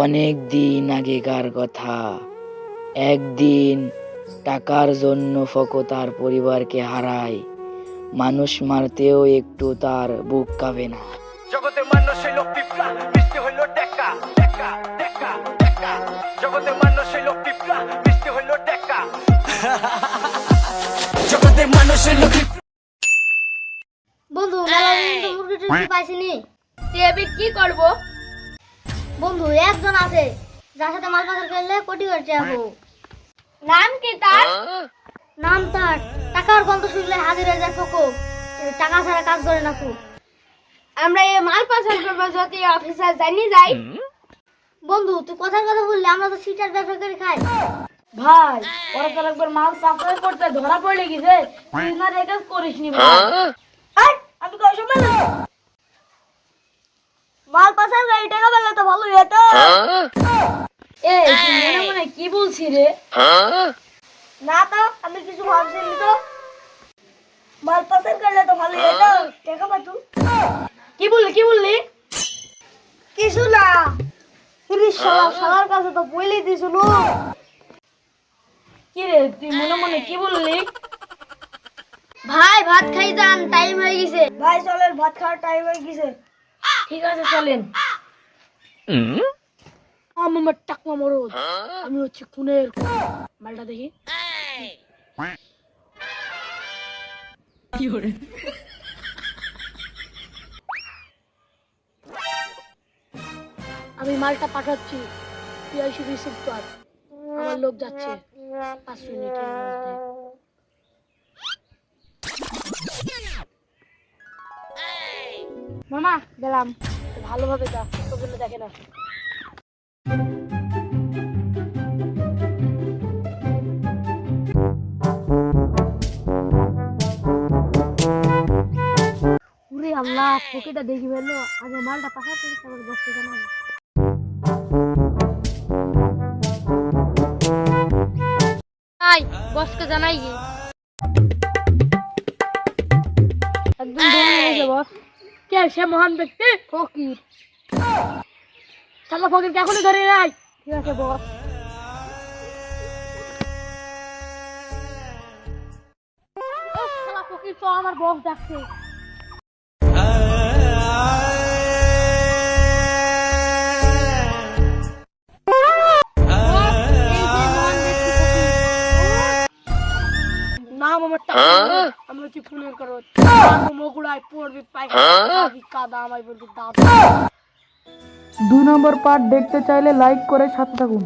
অনেক দিন আগেকার কথা। একদিন টাকার জন্য ফকো তার পরিবারকে হারায়। মানুষ মারতেও একটু তার বুক কাঁপে না। জগতে মানুষ হইল পিঁপড়া, মিষ্টি হইল টেকা টেকা টেকা টেকা। জগতে মানুষ হইল পিঁপড়া, মিষ্টি হইল টেকা। জগতে মানুষ হইল বন্ধু মেলা দিন তো মুরগি টুরগি পাইছিনি। তুই কি করব? বন্ধু একজন আছে যার সাথে মাল পাচার করলে কোটি করে যাবো। নাম কি তার? নাম তার টাকার গন্ধ শুনলে হাজির হয়ে যায় ফকো। টাকা ছাড়া কাজ করে না খুব। আমরা এই মাল পাচার করবো যদি অফিসার জানি যাই। বন্ধু তুই কথার কথা বললি, আমরা তো সিটার ব্যবসা করে খাই। ভাই ওরা তো একবার মাল পাচার করতে ধরা পড়ে গেছে, তুই না রেখে করিস নি ভাই। এই, আমি কই সময় না মাল পাচার করে টাকা পেলে তো ভালোই হতো। এই তুই মনে মনে কি বলছিস রে? না তো আমি কিছু ভাবছিলি তো। মাল পাচার করলে তো ভালোই হতো, টাকা পাতু। কি বললি? কিছু না, শালার কাছে তো বলে দিছিল। কি রে তুই মনে মনে কি বললি? ভাই ভাত খাই যান, টাইম হয়ে গেছে। ভাই চলেন, ভাত খাওয়ার টাইম হয়ে গেছে। ঠিক আছে চলেন। আমার টাকমা মরদ, আমি হচ্ছে খুনের মালটা দেখি। আমি মালটা পাঠাচ্ছি, তুই এসে রিসিভ কর। আমার লোক যাচ্ছে 5 মিনিটের মধ্যে। মামা গেলাম, ভালোভাবে যা, তোকে দেখে না। ওরে আল্লাহ, ফকিটা দেখি ফেললো। আগে মালটা পাশা করে তারপর বসতে জানাবো। বসকে জানাই গে একদম ধরে নিয়েছে বস। কে সে মহান ব্যক্তি? ফকির। শালা ফকিরকে এখনই ধরে নাই। ঠিক আছে বস। শালা ফকির তো আমার বস ডাকছে। নাম আমার টাকা, আমি হচ্ছে ফুলের করত। মগুড়ায় পড়বি পাই কাদা, আমায় বলবি দাঁত। 2 নম্বর পার্ট দেখতে চাইলে লাইক করে সাথে থাকুন।